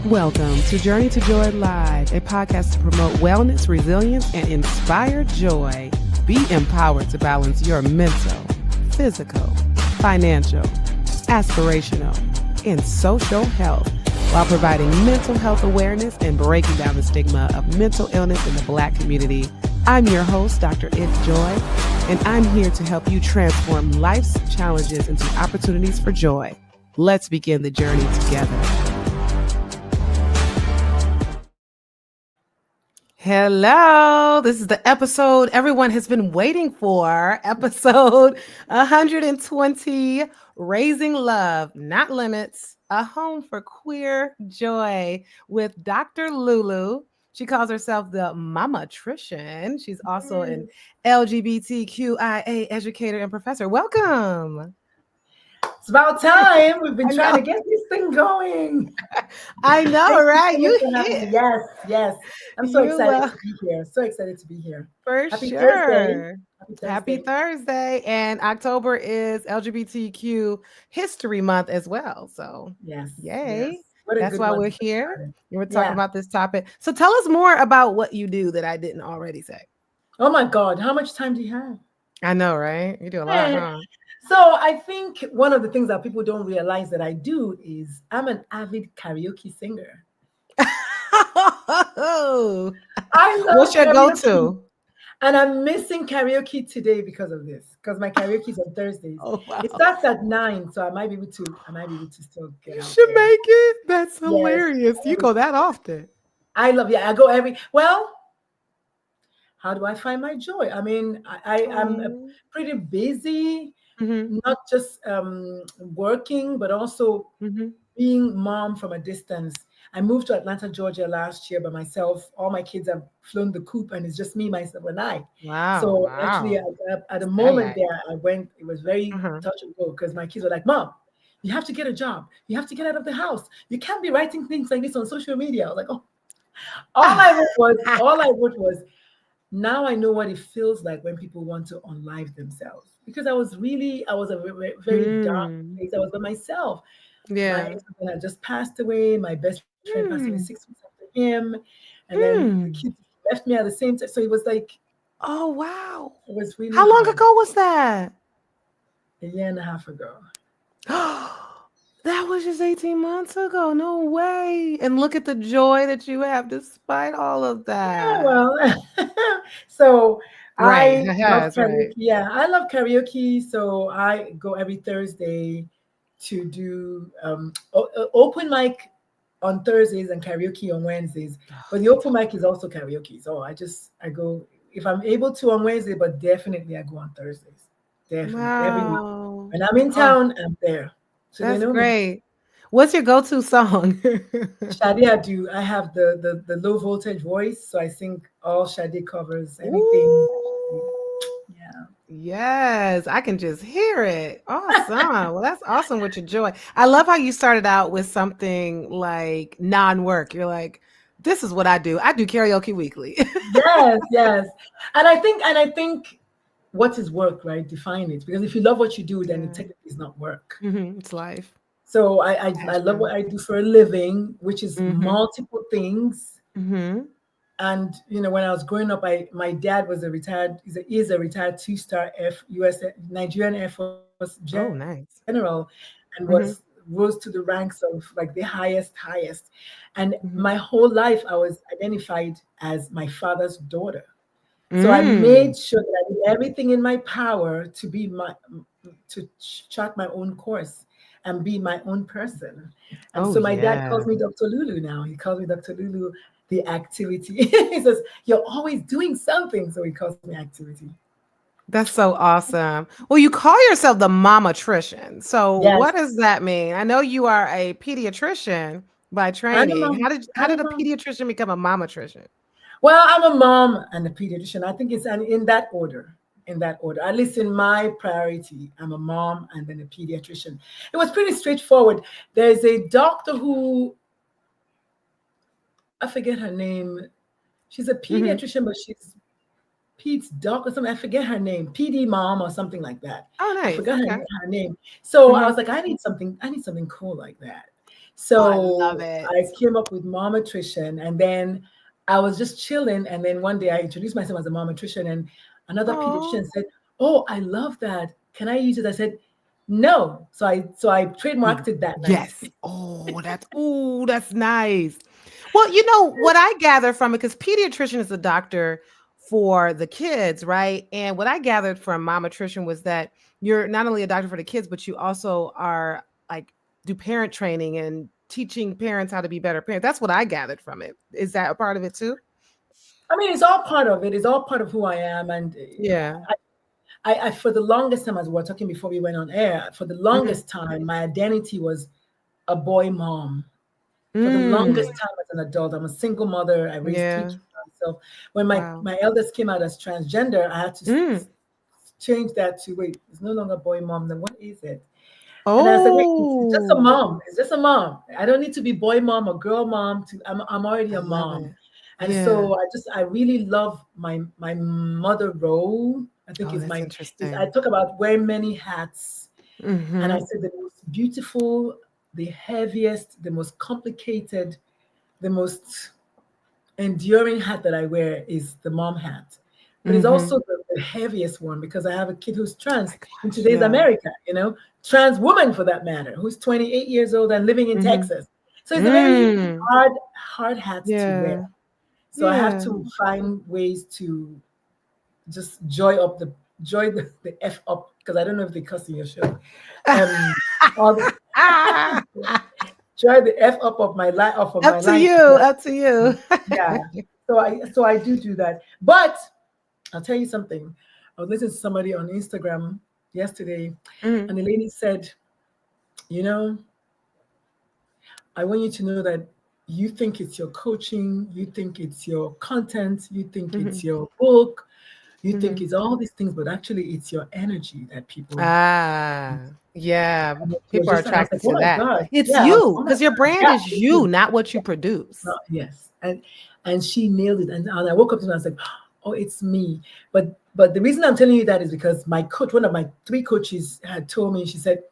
Welcome to Journey to Joy Live, a podcast to promote wellness, resilience, and inspire joy. Be empowered to balance your mental, physical, financial, aspirational, and social health while providing mental health awareness and breaking down the stigma of mental illness in the Black community. I'm your host, Dr. NJoy, and I'm here to help you transform life's challenges into opportunities for joy. Let's begin the journey together. Hello, this is the episode everyone has been waiting for, episode 120, Raising Love, Not Limits, a home for queer joy with Dr. Lulu. She calls herself the Momatrician. She's also an LGBTQIA educator and professor. Welcome. It's about time. We've been trying to get this thing going. I know, right? You hit. Yes. I'm so excited to be here. So excited to be here. For Happy sure. Thursday. Happy Thursday. And October is LGBTQ History Month as well. So yes. Yay. Yes. That's why we're here. And we're talking about this topic. So tell us more about what you do that I didn't already say. Oh my God. How much time do you have? I know, right? You do a lot, huh? So I think one of the things that people don't realize that I do is I'm an avid karaoke singer. What's your go-to? And I'm missing karaoke today because of this, because my karaoke is on Thursdays. Oh, wow. It starts at 9, so I might be able to still get You out should there. make it. That's hilarious. Yes. You go that often. I go how do I find my joy? I mean, I'm pretty busy, not just working, but also being mom from a distance. I moved to Atlanta, Georgia last year by myself. All my kids have flown the coop, and it's just me, myself, and I. Wow. So actually, at the moment there, I went. It was very touch and go because my kids were like, "Mom, you have to get a job. You have to get out of the house. You can't be writing things like this on social media." I was like, "Oh." All I wrote was, now I know what it feels like when people want to unlive themselves. Because I was a very, very dark place. I was by myself. Yeah. My ex-husband had just passed away. My best friend passed away 6 months after him. And then the kids left me at the same time. So it was like, oh, wow. It was really How long ago was that? A year and a half ago. That was just 18 months ago. No way. And look at the joy that you have despite all of that. Yeah, well, so right. I love karaoke. Right. Yeah, I love karaoke. So I go every Thursday to do open mic on Thursdays and karaoke on Wednesdays. But the open mic is also karaoke. So I go if I'm able to on Wednesday, but definitely I go on Thursdays. Definitely. Wow. When I'm in town, I'm there. So that's great. Me. What's your go-to song? Sade, I have the low voltage voice, so I sing all Sade covers, anything. Ooh. Yeah. Yes, I can just hear it. Awesome. Well, that's awesome with your joy. I love how you started out with something like non-work. You're like, this is what I do. I do karaoke weekly. Yes. And I think what is work, right? Define it. Because if you love what you do, then it technically is not work. It's life. So I love what I do for a living, which is multiple things. And when I was growing up, my dad was is a retired 2-star Nigerian Air Force general, and rose to the ranks of like the highest. And my whole life I was identified as my father's daughter. So I made sure that I did everything in my power to chart my own course and be my own person. And so my dad calls me Dr. Lulu now. He calls me Dr. Lulu, the activity. He says, you're always doing something. So he calls me activity. That's so awesome. Well, you call yourself the Momatrician. So what does that mean? I know you are a pediatrician by training. How did a pediatrician become a Momatrician? Well, I'm a mom and a pediatrician. I think it's in that order. At least in my priority, I'm a mom and then a pediatrician. It was pretty straightforward. There's a doctor who, I forget her name. She's a pediatrician, but she's Pete's doc or something. I forget her name. PD mom or something like that. Oh, nice. I forgot her name. So I was like, I need something cool like that. I love So it. I came up with Momatrician, and then I was just chilling. And then one day I introduced myself as a Momatrician, and another Oh. pediatrician said, "Oh, I love that. Can I use it?" I said, "No." So I trademarked it that night. Yes. That's nice. Well, you know what I gather from it, because pediatrician is a doctor for the kids, right? And what I gathered from Momatrician was that you're not only a doctor for the kids, but you also are like do parent training and teaching parents how to be better parents. That's what I gathered from it. Is that a part of it too? I mean, it's all part of it. It's all part of who I am. And Yeah. I for the longest time, as we were talking before we went on air, for the Mhm. longest time, my identity was a boy mom. For the longest Mm. time as an adult, I'm a single mother. I raised three Yeah. kids myself. When my Wow. my eldest came out as transgender, I had to Mm. change that to wait. It's no longer boy mom. Then what is it? And I said, wait, it's just a Oh, mom. It's just a mom. I don't need to be boy mom or girl mom. I'm already I a love mom. it. And Yeah. so I really love my mother role. I think Oh, is that's I interesting. talk about wearing many hats. And I Mhm. said the most beautiful, the heaviest, the most complicated, the most enduring hat that I wear is the mom hat. But it's Mhm. also the heaviest one because I have a kid who's Oh trans my in gosh, today's yeah. America, trans woman for that matter, who's 28 years old and living in Mhm. Texas. So it's a very Mm. hard hat to wear. Yeah. So I have Yeah. to find ways to just joy the F up, because I don't know if they cuss in your show. Um all the, joy the F up of my life off of my Up to life. you, up to you. Yeah. So I do that. But I'll tell you something. I was listening to somebody on Instagram yesterday, Mhm. and the lady said, you know, I want you to know that you think it's your coaching, you think it's your content, you think it's Mhm. your book, you think Mhm. it's all these things, but actually it's your energy that people. Yeah. And she was People are just, and I was attracted like, oh to my that. God, It's yeah, I was, you, oh my because your God, brand yeah, is it's you, you. not what you Yeah. produce. Yes, and she nailed it. And I woke up and I was like, oh, it's me. But the reason I'm telling you that is because my coach, one of my three coaches, had told me. She said,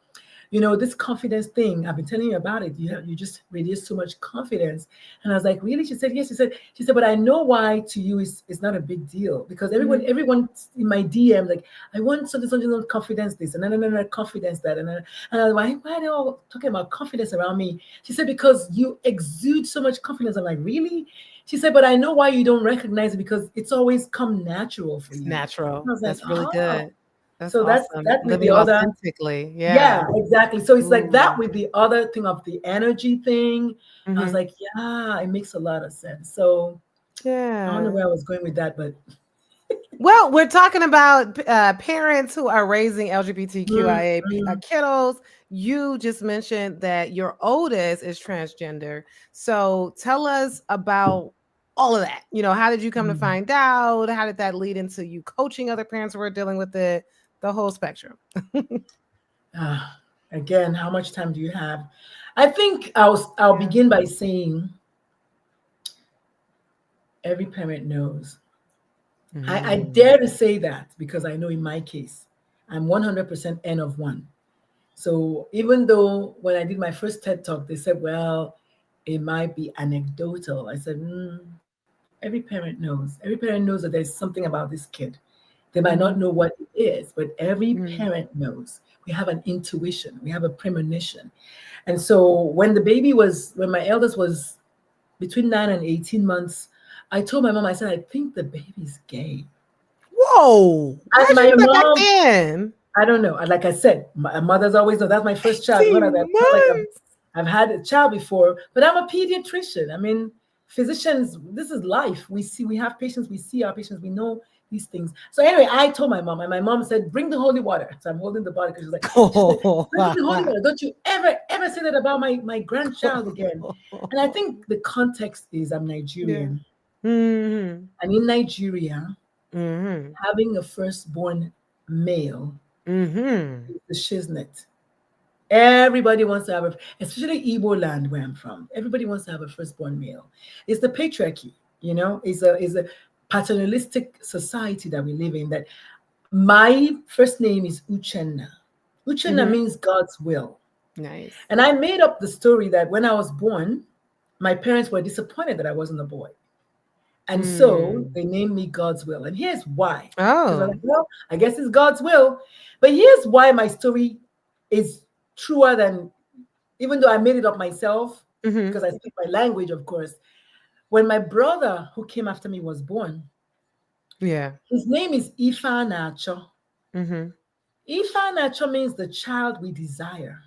this confidence thing, I've been telling you about it. You just radiate so much confidence. And I was like, really? She said, yes. She said, but I know why to you it's not a big deal, because everyone Mhm. everyone in my DM, like, I want something confidence this, and then confidence that, and I was like, why are they all talking about confidence around me? She said, because you exude so much confidence. I'm like, really? She said, but I know why you don't recognize it, because it's always come natural for It's you. And natural. I was like, That's really oh. good. That's So that's awesome. that with the Living other. authentically. Yeah, Yeah. exactly. So it's like that Ooh. with the other thing of the energy thing. I was Mhm. like, yeah, it makes a lot of sense. So I don't know Yeah. where I was going with that, but Well, we're talking about parents who are raising mm, LGBTQIA mm, kiddos. You just mentioned that your oldest is transgender. So tell us about all of that. How did you come to mm. find out? How did that lead into you coaching other parents who are dealing with it? The whole spectrum. Ah, again, how much time do you have? I think I'll Yeah. begin by saying every parent knows. I Mm. dare to say that because I know in my case, I'm 100% N of one. So even though when I did my first TED talk, they said, well, it might be anecdotal. I said, every parent knows. Every parent knows that there's something about this kid. They might not know Mhm. what it is, but every Mm. parent knows. We have an intuition, we have a premonition. And so when my eldest was between 9 and 18 months, I told my mom, I said, I think the baby's gay. Whoa. And Why'd you my do that back mom, then? I don't know. Like I said, my mothers always know that's my first child. It's 18 not like months. I've had a child before, but I'm a pediatrician. I mean, physicians, this is life. We have patients, we see our patients, we know these things. So anyway, I told my mom, and my mom said, bring the holy water. So I'm holding the bottle because she said, bring the holy water. Don't you ever say that about my grandchild again. And I think the context is I'm Yeah. Nigerian. Mhm. And in Nigeria, Mhm. having a firstborn male Mhm. is the shiznit. Everybody wants to have especially Igbo land where I'm from. Everybody wants to have a firstborn male. It's the patriarchy, It's a paternalistic society that we live in. That my first name is Uchenna. Uchenna Mhm. means God's will. Nice. And I made up the story that when I was born, my parents were disappointed that I wasn't a boy. And so they named me God's Will. And here's why. Because I'm like, well, I guess it's God's will. But here's why my story is truer than, even though I made it up myself, because I speak my language, of course. When my brother who came after me was born, his name is Ifa Nacho. Ifa Nacho means the child we desire.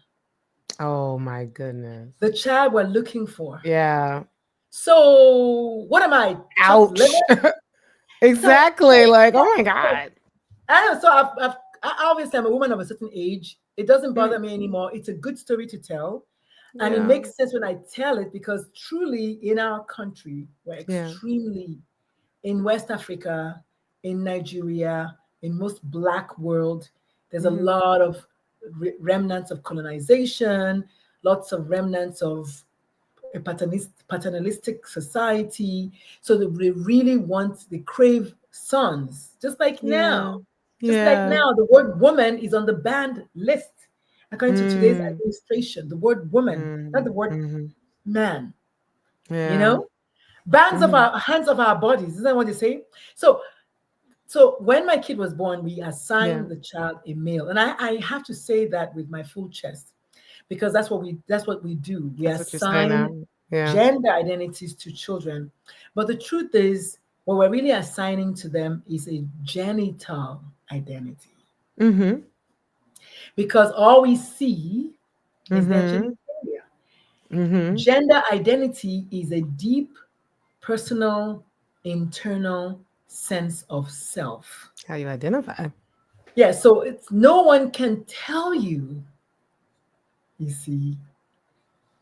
Oh my goodness. The child we're looking for. Yeah. So what am I? Ouch. Exactly. So, like, oh my God. I know. So I obviously I'm a woman of a certain age. It doesn't bother me anymore. It's a good story to tell. And it makes sense when I tell it, because truly in our country, we're extremely, in West Africa, in Nigeria, in most Black world, there's a lot of remnants of colonization, lots of remnants of a paternalistic society. So they really they crave sons, just like now. Just like now, the word woman is on the banned list. According to today's administration, the word woman, not the word man. You know, bands of our hands of our bodies. Isn't that what they say? So when my kid was born, we assigned the child a male, and I have to say that with my full chest, because that's what we do. We assign gender identities to children, but the truth is, what we're really assigning to them is a genital identity. Because all we see is their genitalia. Gender identity is a deep, personal, internal sense of self. How you identify. Yeah, so no one can tell you, you see,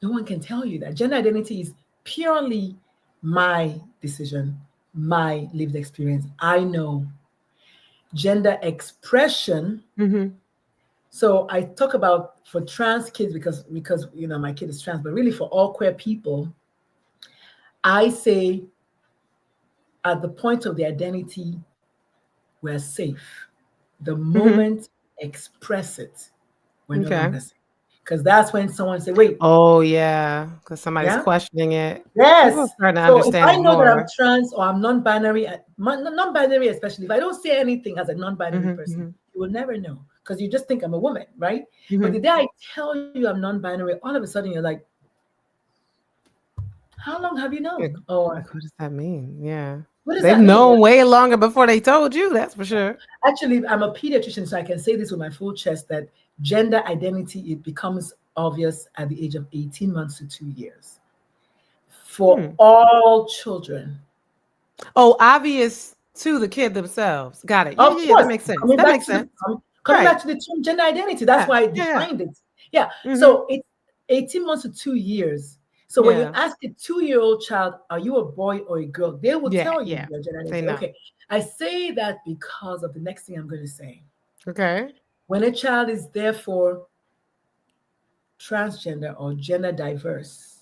no one can tell you that. Gender identity is purely my decision, my lived experience. I know. Gender expression. So I talk about for trans kids because my kid is trans, but really for all queer people, I say at the point of the identity, we're safe. The moment express it, we're no longer safe. Because that's when someone say, wait. Oh yeah, because somebody's questioning it. Yes. Starting to so understand if I know more. that I'm trans or I'm non-binary especially, if I don't say anything as a non-binary person, you will never know, because you just think I'm a woman, right? But the day I tell you I'm non-binary, all of a sudden you're like, how long have you known? What does that mean? Yeah. They've known way longer before they told you, that's for sure. Actually, I'm a pediatrician, so I can say this with my full chest, that gender identity, it becomes obvious at the age of 18 months to 2 years for all children. Oh, obvious to the kid themselves. Got it. Of course, that makes sense. Coming back to the term gender identity, that's why I defined it. Yeah. So it's 18 months to 2 years. So when you ask a 2-year-old child, are you a boy or a girl? They will tell you your gender identity. Okay. I say that because of the next thing I'm going to say. Okay. When a child is therefore transgender or gender diverse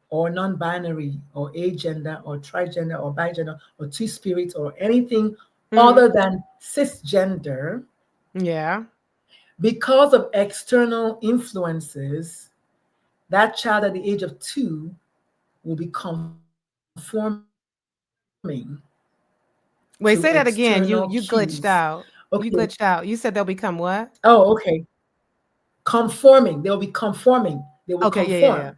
or non-binary or agender or trigender or bigender or two-spirit or anything other than cisgender, because of external influences, that child at the age of 2 will be conforming. Wait, say that again. You glitched out. Okay. You glitched out. You said they'll become what? Oh, okay. Conforming. They'll be conforming. They will conform.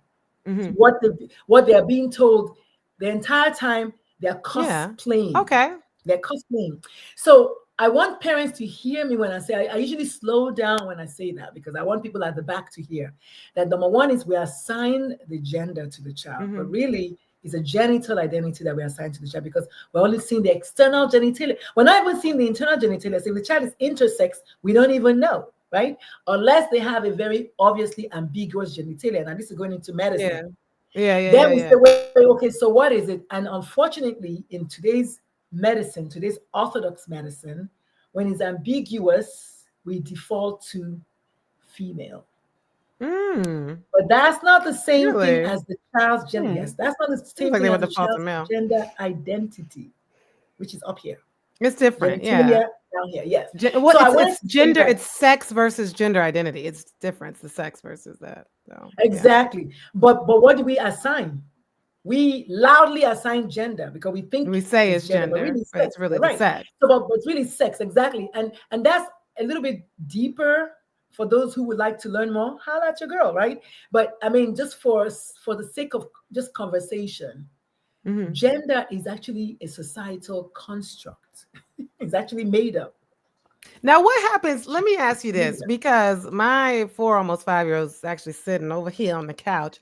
What they are being told the entire time. They're cosplaying. Okay. They're cosplaying. So I want parents to hear me when I say, I usually slow down when I say that, because I want people at the back to hear that number one is we assign the gender to the child, but really it's a genital identity that we assign to the child, because we're only seeing the external genitalia. We're not even seeing the internal genitalia. So if the child is intersex, we don't even know, right? Unless they have a very obviously ambiguous genitalia. Now this is going into medicine. Then we say, wait, okay, so what is it? And unfortunately, in today's medicine, today's orthodox medicine, when it's ambiguous, we default to female. But that's not the same thing as the child's gender. Yes, that's not the same thing as the child's gender identity, which is up here. It's different. Yeah. down here. Yes. Well, So I wanted it's to say gender, that it's sex versus gender identity. It's different, the sex versus that. So exactly. But what do we assign? We loudly assign gender because we think we say it's it's gender, but gender, really but sex. it's really You're the right. sex. So, but it's really sex, exactly. And that's a little bit deeper for those who would like to learn more. Holla at your girl, right? But I mean, just for the sake of just conversation, gender is actually a societal construct. It's actually made up. Now, what happens? Let me ask you this, because my almost 5-year-old is actually sitting over here on the couch.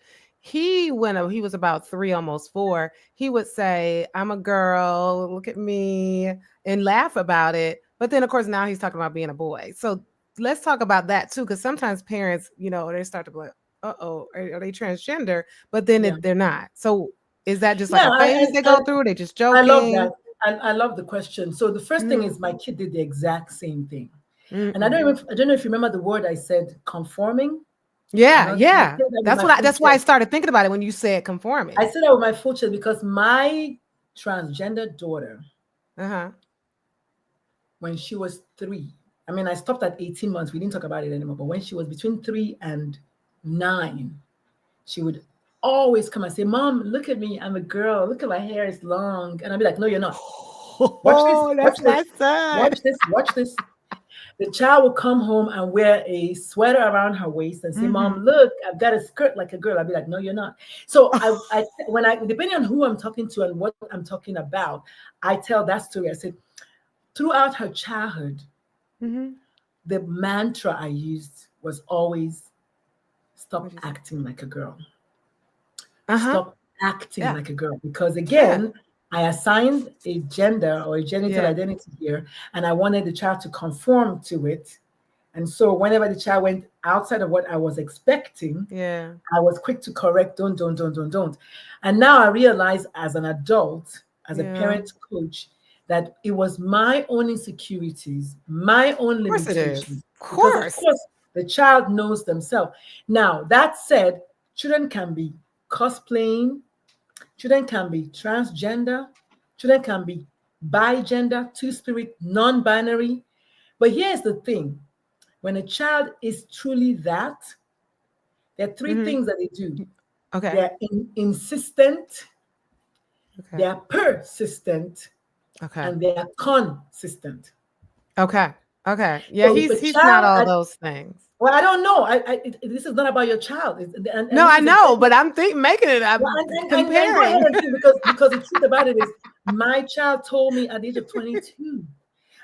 When he was about 3, almost 4, he would say, "I'm a girl, look at me," and laugh about it. But then, of course, now he's talking about being a boy. So let's talk about that too, because sometimes parents, they start to be like, "Uh-oh, are they transgender?" But then they're not. So is that just like Yeah, a phase they go through? They just I love joking? that. I love the question. So the first thing is my kid did the exact same thing. And I don't know if you remember the word I said, conforming. Yeah, I yeah. said that with my full That's why I chest. started thinking about it when you said conforming. I said that with my full chest because my transgender daughter, when she was 3, I mean, I stopped at 18 months. We didn't talk about it anymore. But when she was between 3 and 9, she would always come and say, "Mom, look at me. I'm a girl. Look at my hair. It's long." And I'd be like, "No, you're not. Watch this. Oh, Watch that's this. my son. Watch this. Watch this." The child will come home and wear a sweater around her waist and say, "Mom, look, I've got a skirt like a girl." I'll be like, "No, you're not." So when I depending on who I'm talking to and what I'm talking about, I tell that story. I said, throughout her childhood, the mantra I used was always stop acting like a girl. Stop acting like a girl. Because again, I assigned a gender or a genital identity here, and I wanted the child to conform to it. And so whenever the child went outside of what I was expecting, I was quick to correct, don't. And now I realize as an adult, as a parent coach, that it was my own insecurities, my own limitations. Because of course, the child knows themselves. Now, that said, children can be cosplaying, children can be transgender, children can be bigender, two-spirit, non-binary. But here's the thing. When a child is truly that, there are 3 things that they do. Okay. They're insistent, they're persistent, and they're consistent. Okay. Yeah, So he's not all those things. Well, I don't know. This is not about your child. No, I know, but I'm making it. I'm comparing. And go ahead and see, because the truth about it is, my child told me at the age of 22,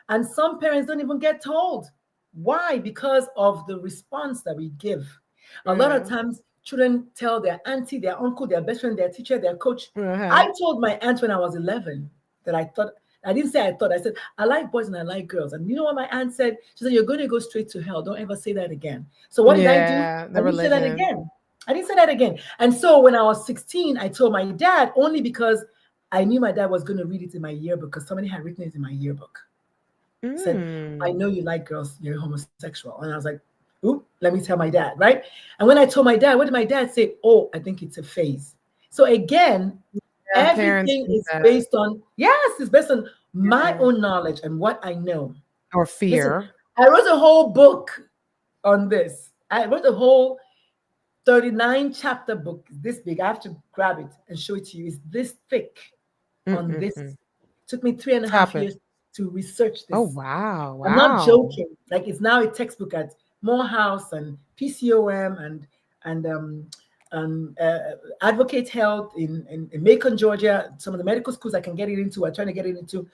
and some parents don't even get told. Why? Because of the response that we give. A lot of times, children tell their auntie, their uncle, their best friend, their teacher, their coach. I told my aunt when I was 11 that I didn't say I thought. I said, I like boys and I like girls. And you know what my aunt said? She said, "You're going to go straight to hell. Don't ever say that again." So what did I do? I didn't say that again. I didn't say that again. And so when I was 16, I told my dad, only because I knew my dad was going to read it in my yearbook because somebody had written it in my yearbook. Said, "I know you like girls, you're homosexual." And I was like, "Oop, let me tell my dad," right? And when I told my dad, what did my dad say? "Oh, I think it's a phase." So again, everything is based on, it's based on my own knowledge and what I know. Or fear. Listen, I wrote a whole book on this. I wrote a whole 39 chapter book, this big. I have to grab it and show it to you. It's this thick on this. It took me 3.5 years to research this. Oh, wow. I'm not joking. Like, it's now a textbook at Morehouse and PCOM and Advocate Health in Macon, Georgia. Some of the medical schools I can get it into. I'm trying to get it into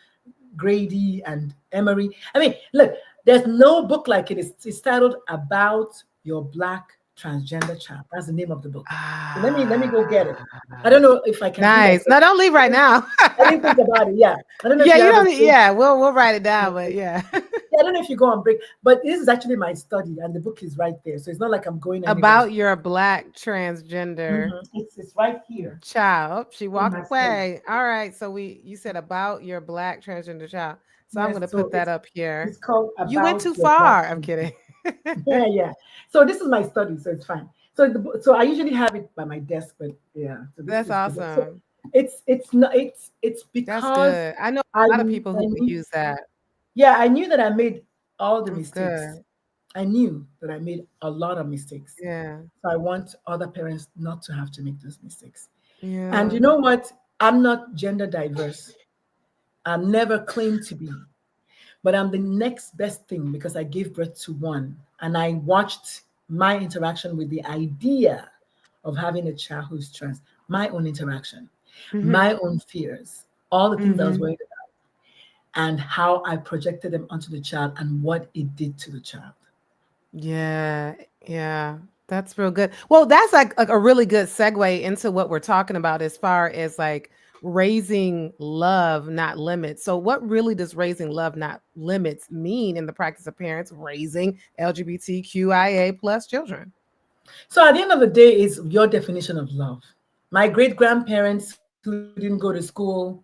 Grady and Emory. I mean, look, there's no book like it. It's titled About Your Black Transgender Child. That's the name of the book. So let me go get it. I don't know if I can. Nice. No, don't leave right now. I didn't think about it. Yeah. I don't know. We'll write it down, but yeah. I don't know if you go on break, but this is actually my study, and the book is right there. So it's not like I'm going about your black transgender. It's right here. Child. She walked away. All right. So you said about your black transgender child. So I'm going to put that up here. It's called About You went too far. I'm kidding. Yeah. So this is my study, so it's fine. So I usually have it by my desk, but yeah. So that's awesome. So it's because that's good. I know a lot of people who use that. Yeah, I knew that I made all the That's mistakes. good. I knew that I made a lot of mistakes. Yeah. So I want other parents not to have to make those mistakes. And Yeah. you know what? I'm not gender diverse. I'm never claimed to be, but I'm the next best thing because I gave birth to one. And I watched my interaction with the idea of having a child who's trans, my own interaction, Mm-hmm. my own fears, all the things I was Mm-hmm. worried about, and how I projected them onto the child and what it did to the child. Yeah, yeah, that's real good. Well, that's like a really good segue into what we're talking about as far as like raising love, not limits. So, what really does raising love, not limits mean in the practice of parents raising LGBTQIA plus children? So at the end of the day, it's your definition of love. My great grandparents who didn't go to school,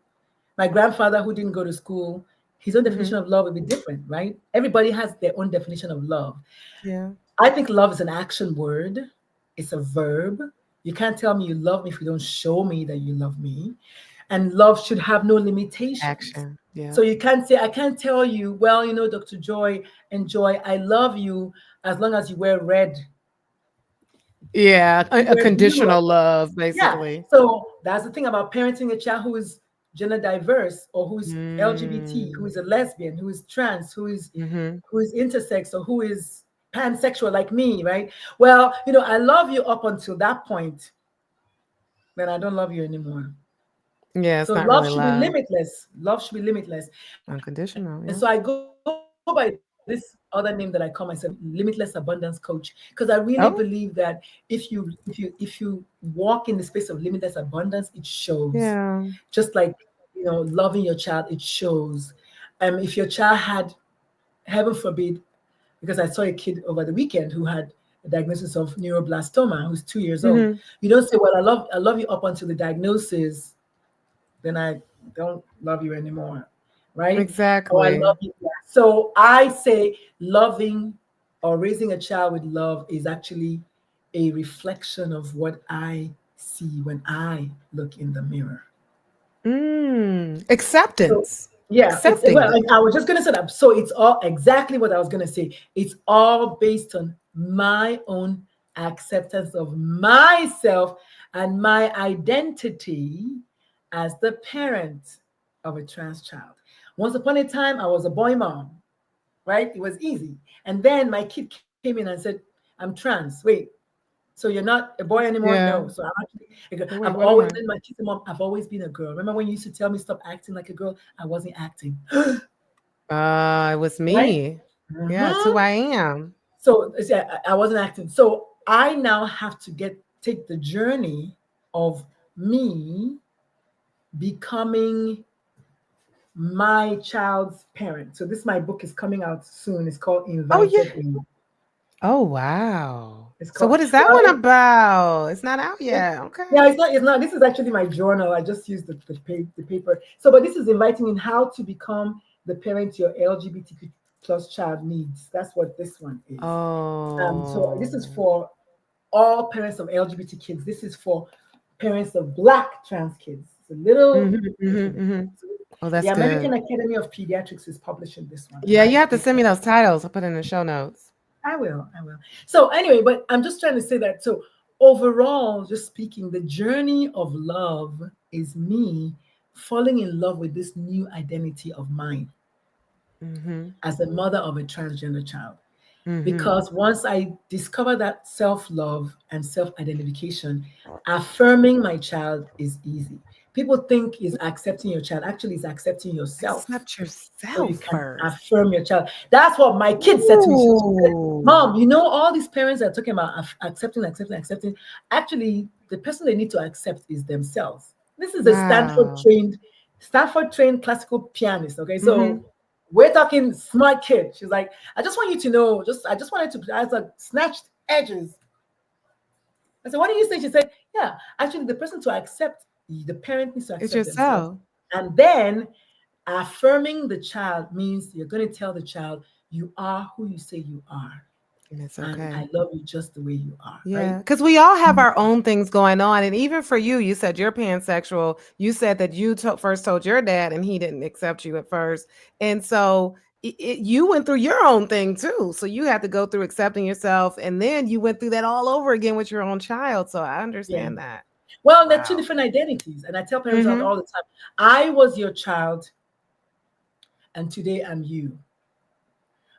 my grandfather who didn't go to school, his own definition of Hmm. love would be different, right? Everybody has their own definition of love. Yeah. I think love is an action word, it's a verb. You can't tell me you love me if you don't show me that you love me. And love should have no limitations. Action. Yeah. So you can't say, I can't tell you, well, Dr. Joy and Joy, I love you as long as you wear red. Yeah. You A wear blue. conditional love, Yeah. basically. So that's the thing about parenting a child who is gender diverse or who is LGBT, who Mm. is a lesbian, who is trans, Hmm. who is intersex or who is pansexual like me, right? Well, I love you up until that point, then I don't love you anymore. Yeah, it's So not love really should be love. limitless. Love should be limitless. And so I go Unconditional. by Yeah. this other name that I call myself, limitless abundance coach, because I really believe that Oh, if you walk in the space of limitless abundance, it shows. yeah. Just like loving your child, it shows. If your child had, heaven forbid, because I saw a kid over the weekend who had a diagnosis of neuroblastoma, who's 2 years old. Hmm. You don't say, "Well, I love you up until the diagnosis, then I don't love you anymore," right? Or I Exactly. love you. Yeah. So I say loving or raising a child with love is actually a reflection of what I see when I look in the mirror. So Acceptance. yeah, it's Accepting well, them. I was just gonna say that. So it's all exactly what I was gonna say. It's all based on my own acceptance of myself and my identity as the parent of a trans child. Once upon a time, I was a boy mom, right? It was easy. And then my kid came in and said, I'm trans. Wait, so you're not a boy anymore? No. Yeah. So I'm actually a girl. So I've wait, what am always I? been my kid's mom. I've always been a girl. Remember when you used to tell me stop acting like a girl? I wasn't acting, It was right? me. Yeah, it's who Mhm. I am. So yeah, I wasn't acting. So I now have to take the journey of me becoming my child's parent. So my book is coming out soon. It's called Oh yeah. Invited In. Oh wow. It's So called what is that well, one about? It's not out it, yet. Okay. yeah, it's not. This is actually my journal. I just used the paper. So, but this is inviting in how to become the parent your LGBTQ plus child needs. That's what this one is. So this is Oh. for all parents of LGBT kids. This is for parents of Black trans kids. It's a little Hmm. Hmm. different. Hmm. Oh, The that's American good. Academy of Pediatrics is publishing this one, and Yeah, you I have to send me those titles. I'll put it in the show notes. I will. I will. So anyway, but I'm just trying to say that. So overall, just speaking, the journey of love is me falling in love with this new identity of mine Hmm. as a mother of a transgender child. Hmm. Because once I discover that self-love and self-identification, affirming my child is easy. People think is accepting your child. Actually, is accepting yourself. Accept So you yourself can first. affirm your child. That's what my kid said to me. She said, Ooh. Mom, all these parents are talking about accepting, accepting, accepting. Actually, the person they need to accept is themselves. This is a Wow. Stanford trained classical pianist. Okay, so Hmm. we're talking smart kid. She's like, I just want you to know, I just wanted to, as a snatched edges. I said, what do you say? She said, yeah, actually, the parent needs to It's accept themselves. yourself. And then affirming the child means you're going to tell the child, you are who you say you are. And it's And I okay. love you just the way you are, Yeah, right? because we all have our own things going on, and even for you, you said you're pansexual. You said that you first told your dad, and he didn't accept you at first, and so you went through your own thing too. So you had to go through accepting yourself, and then you went through that all over again with your own child. So I Yeah. understand that. Well, they're two Wow. different identities. And I tell parents Mm-hmm. all the time, I was your child, and today I'm you.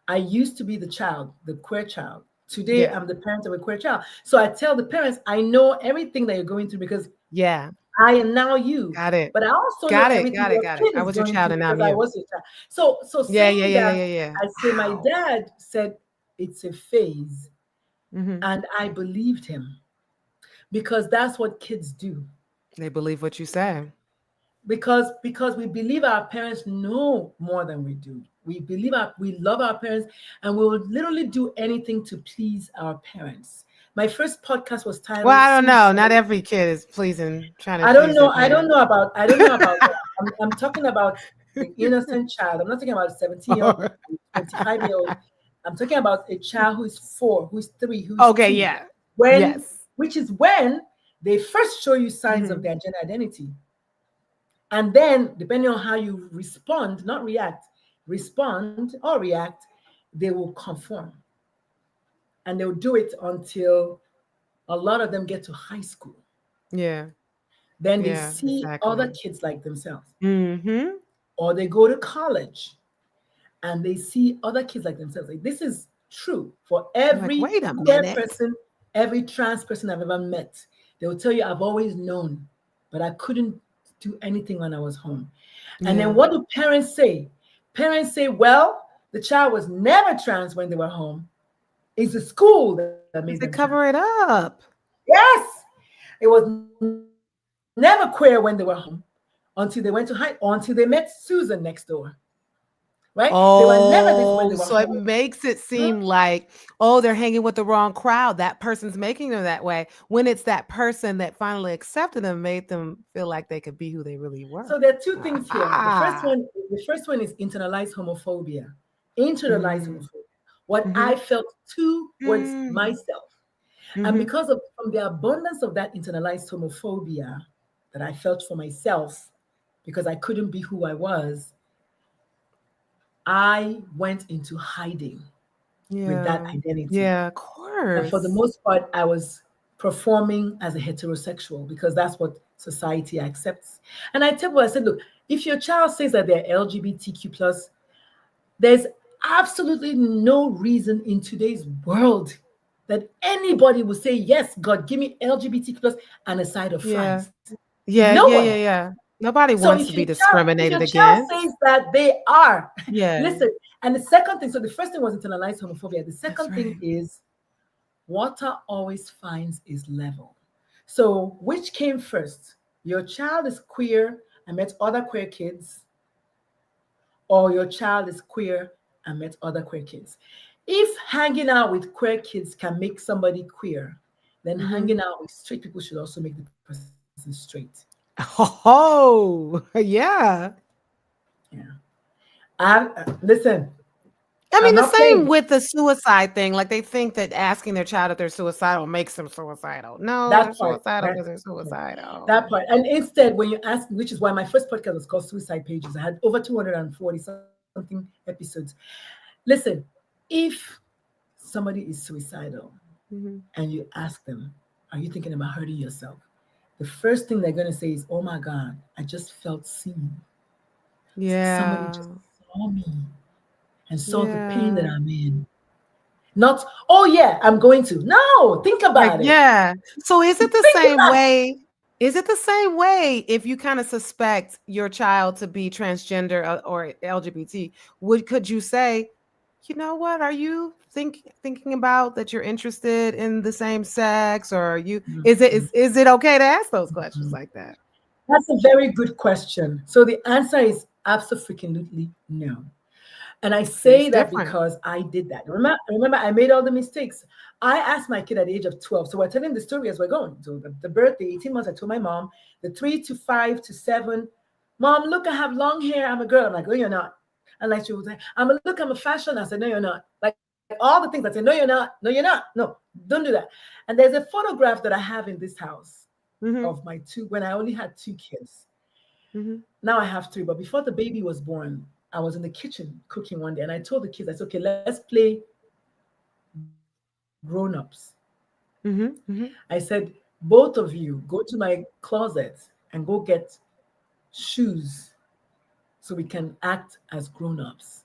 I used to be the child, the queer child. Today Yeah. I'm the parent of a queer child. So I tell the parents, I know everything that you're going through because Yeah. I am now you. Got it. But I also know Got it. everything Got it. your Got it. kid I is was your going child through and because I'm I you. was your child. So Yeah. Yeah. saying Yeah. that, Yeah. Yeah. I say my Wow. dad said it's a phase, Mm-hmm. and I believed him because that's what kids do. They believe what you say. Because we believe our parents know more than we do. We love our parents, and we will literally do anything to please our parents. My first podcast was Well, titled I don't know. Not Suicide. every kid is trying to I don't please their know. I don't parents. know about. I don't know about that. I'm talking about the innocent child. I'm not talking about a 17-year-old, 25-year-old. I'm talking about a child who's 4, who's 3, who's Okay. 2. Yeah. When, Yes. which is when they first show you signs of Mm-hmm. their gender identity, and then depending on how you respond, not react, respond or react, they will conform, and they'll do it until a lot of them get to high school. Yeah. Then they Yeah. see other Exactly. kids like themselves, Mm-hmm. or they go to college and they see other kids like themselves. Like, this is true for You're like, every wait a queer minute. person, every trans person I've ever met. They will tell you, I've always known, but I couldn't do anything when I was home. And then Yeah. what do parents say? Parents say, well, the child was never trans when they were home. It's the school that made them Because they trans. cover it up. Yes, it was never queer when they were home until they went to high, until they met Susan next door. Right? They were never this when they were Oh, home. so it makes it Hmm? seem like, oh, they're hanging with the wrong crowd. That person's making them that way. When it's that person that finally accepted them, made them feel like they could be who they really were. So there are two things here. Ah. The first one is internalized homophobia. Internalized Mm-hmm. homophobia. What Mm-hmm. I felt towards myself. And Mm-hmm. because of from the abundance of that internalized homophobia that I felt for myself, because I couldn't be who I was, I went into hiding with that Yeah. identity. Yeah, of And for the course. most part, I was performing as a heterosexual because that's what society accepts. And I tell people, I said, look, if your child says that they're LGBTQ plus, there's absolutely no reason in today's world that anybody will say, yes, God, give me LGBTQ plus and a side of Yeah. fries. Yeah, No yeah, one. yeah, yeah. Nobody So wants to be if discriminated your child against. says that they are, Yeah, listen. And the second thing, so the first thing was internalized homophobia. The that's second thing right. is water always finds its level. So which came first? Your child is queer and met other queer kids, or your child is queer and met other queer kids. If hanging out with queer kids can make somebody queer, then Mhm. hanging out with straight people should also make the person straight. Oh, yeah. Yeah. Listen, I I'm mean, the not same playing. with the suicide thing. Like, they think that asking their child if they're suicidal makes them suicidal. No, they're That part, suicidal right? because they're Yeah. suicidal. That part. And instead, when you ask, which is why my first podcast was called Suicide Pages, I had over 240 something episodes. Listen, if somebody is suicidal Mhm. and you ask them, are you thinking about hurting yourself? The first thing they're going to say is, oh my God, I just felt seen. Somebody Yeah. just saw me and saw the pain that Yeah. I'm in. Not, oh yeah, I'm going to. No, think Like, about it. yeah. So is it the Think same about it. way? Is it the same way if you kind of suspect your child to be transgender or LGBT? Could you say, you know what? Are you thinking about that you're interested in the same sex, or are you is it okay to ask those questions Mhm. like that? That's a very good question. So the answer is absolutely no. And I See, it's say that different. because I did that. Remember, I made all the mistakes. I asked my kid at the age of 12. So we're telling the story as we're going. So the birth, the 18 months, I told my mom, the 3 to 5 to 7, Mom, look, I have long hair. I'm a girl. I'm like, no, you're not. And like she was like, I'm a fashion. I said, no, you're not. Like all the things I said, no, you're not. No, you're not. No, don't do that. And there's a photograph that I have in this house Hmm. of my two when I only had 2 kids. Hmm. Now I have 3, but before the baby was born, I was in the kitchen cooking one day, and I told the kids, I said, okay, let's play grown-ups. I said, both of you go to my closet and go get shoes so we can act as grown-ups.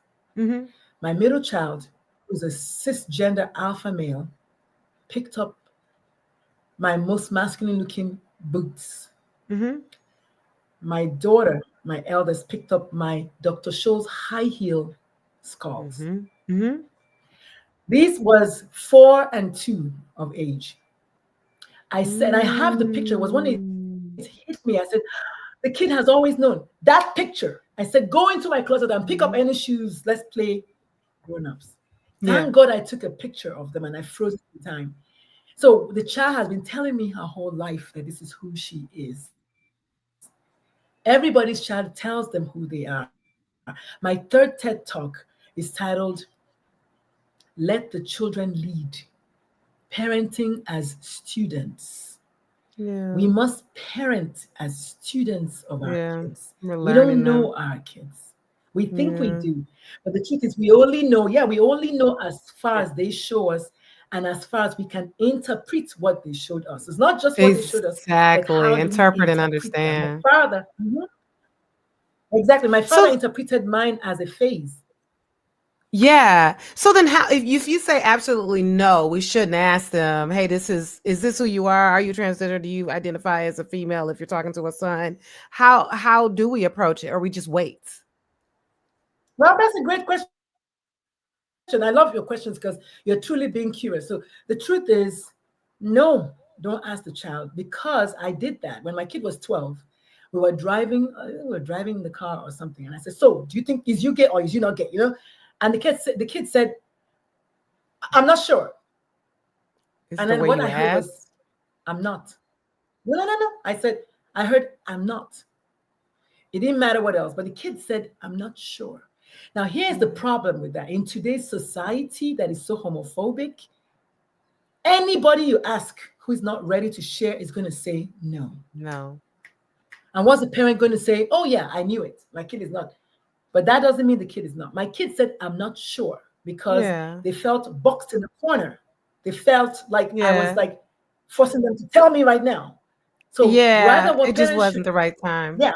My middle child, who's a cisgender alpha male, picked up my most masculine looking boots. My daughter, my eldest, picked up my Dr. Scholl's high heel skulls. This was 4 and 2 of age. I said, I have the picture. It was when it hit me. I said, the kid has always known that picture. I said, go into my closet and pick up any shoes. Let's play grown-ups. Thank God I took a picture of them and I froze it in time. So the child has been telling me her whole life that this is who she is. Everybody's child tells them who they are. My third TED Talk is titled, Let the Children Lead, Parenting as Students. We must parent as students of our kids. We don't know our kids. We think we do. But the truth is we only know as far as they show us and as far as we can interpret what they showed us. It's not just what they showed us, but how do interpret we and interpret understand. that? Exactly. My father interpreted mine as a phase. Yeah. So then how, if you say absolutely no, we shouldn't ask them, hey, is this who you are? Are you transgender? Do you identify as a female if you're talking to a son? How do we approach it? Or we just wait? Well, that's a great question. I love your questions because you're truly being curious. So the truth is, no, don't ask the child, because I did that when my kid was 12. We were driving in the car or something, and I said, "So, do you think is you gay or is you not gay?" And the kid said, "I'm not sure." And then what I heard was, "I'm not." No. I said, I heard, "I'm not." It didn't matter what else, but the kid said, "I'm not sure." Now, here's the problem with that. In today's society that is so homophobic, anybody you ask who is not ready to share is going to say no. No. And what's the parent going to say? Oh, yeah, I knew it. My kid is not. But that doesn't mean the kid is not. My kid said, "I'm not sure," because they felt boxed in the corner. They felt like I was like forcing them to tell me right now. So rather what it just wasn't the right time. Yeah.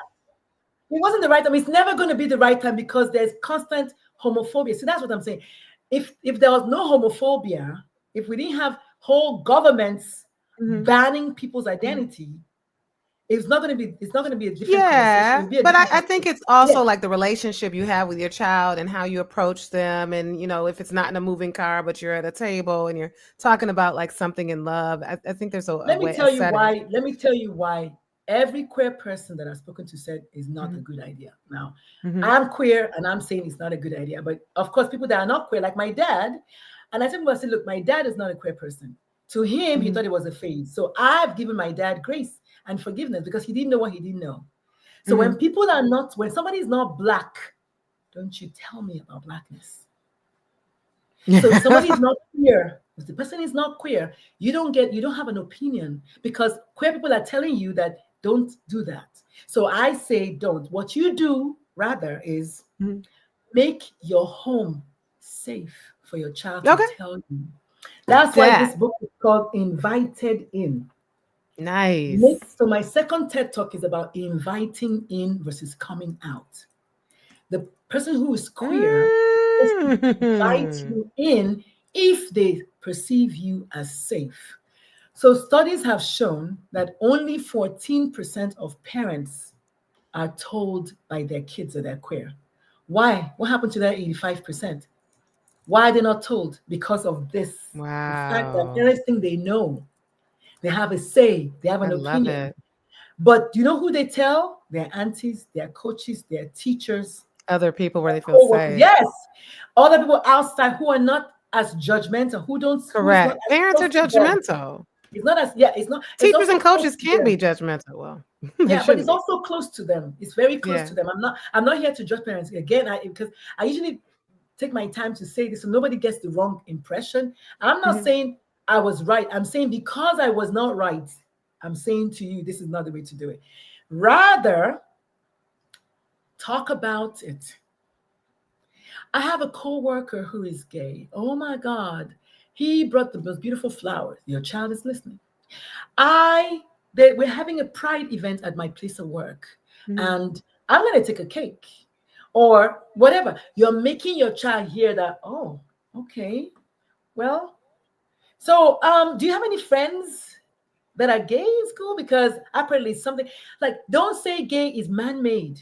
It wasn't the right time. It's never going to be the right time because there's constant homophobia. So that's what I'm saying. If there was no homophobia, if we didn't have whole governments banning people's identity, it's not going to be a different conversation. But I think it's also like the relationship you have with your child and how you approach them. And, if it's not in a moving car, but you're at a table and you're talking about like something in love, I think there's a Let way. me tell you why every queer person that I've spoken to said is not a good idea. Now, I'm queer and I'm saying it's not a good idea. But of course, people that are not queer, like my dad, and I said, look, my dad is not a queer person. To him, he thought it was a phase. So I've given my dad grace and forgiveness because he didn't know what he didn't know. So when somebody is not Black, don't you tell me about Blackness. So if somebody is not queer, if the person is not queer, you don't have an opinion because queer people are telling you that don't do that. So I say don't. What you do rather is make your home safe for your child to tell you. That's why this book is called Invited In. Nice. So my second TED Talk is about inviting in versus coming out. The person who is queer invite you in if they perceive you as safe. So studies have shown that only 14% of parents are told by their kids that they're queer. Why? What happened to that 85%? Why are they not told? Because of this. Wow. The fact that parents think they know. They have a say. They have an opinion. Love it. But do you know who they tell? Their aunties, their coaches, their teachers. Other people where they feel safe. Yes. Other people outside who are not as judgmental, who don't. Correct. Parents are judgmental. It's not as, it's not. Teachers and coaches can't be judgmental. Well, but it's also close to them. It's very close to them. I'm not here to judge parents. Again, because I usually take my time to say this so nobody gets the wrong impression. I'm not saying I was right. I'm saying because I was not right, I'm saying to you, this is not the way to do it. Rather, talk about it. I have a coworker who is gay. Oh my God. He brought the most beautiful flowers. Your child is listening. We're having a pride event at my place of work, and I'm gonna take a cake or whatever. You're making your child hear that, oh, okay. Well, so do you have any friends that are gay in school? Because apparently something like, don't say gay is man-made.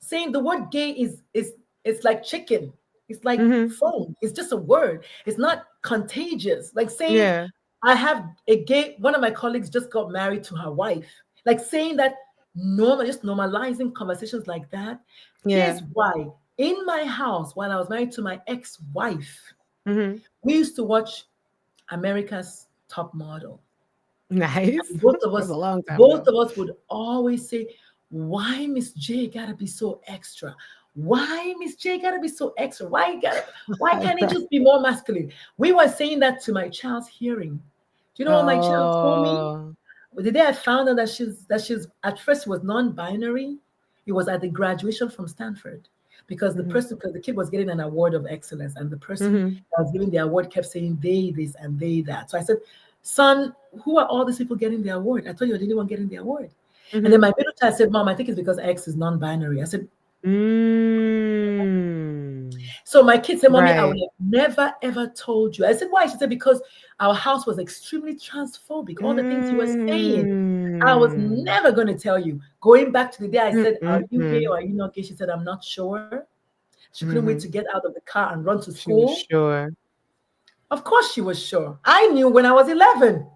Saying the word gay is it's like chicken. It's like phone. It's just a word. It's not contagious. Like saying Yeah. I have a gay, one of my colleagues just got married to her wife. Like saying that normal, just normalizing conversations like that. Yeah. Here's why. In my house, when I was married to my ex-wife, Mm-hmm. we used to watch America's Top Model. Nice. And both of That was us, a long time both ago. of us would always say, why Miss J gotta be so extra? Why Miss J gotta be so extra? Why can't it just be more masculine? We were saying that to my child's hearing. Do you know what my child told me? Oh. The day I found out that she's at first was non-binary, it was at the graduation from Stanford. Because because the kid was getting an award of excellence, and the person that was giving the award kept saying they this and they that. So I said, son, who are all these people getting the award? I told you I didn't want getting the award. And then my middle child said, Mom, I think it's because X is non-binary. I said, so my kid said, Mommy, I would have never ever told you. I said, why? She said, because our house was extremely transphobic. All the things you were saying, I was never going to tell you. Going back to the day I said, are you gay or are you not gay? She said, I'm not sure. She couldn't wait to get out of the car and run to school. She was sure. Of course she was sure. I knew when I was 11.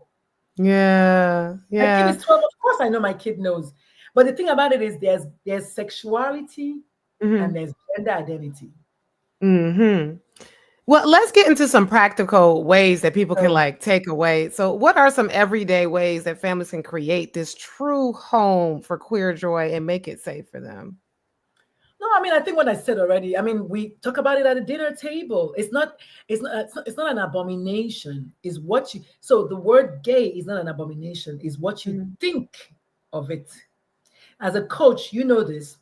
Yeah. My kid is 12. Of course I know my kid knows. But the thing about it is there's sexuality and there's gender identity. Well, let's get into some practical ways that people can like take away. So what are some everyday ways that families can create this true home for queer joy and make it safe for them? No, I mean, I think what I said already. I mean, we talk about it at a dinner table. It's not an abomination. Is what you so the word gay is not an abomination, is what you think of it. As a coach, you know this.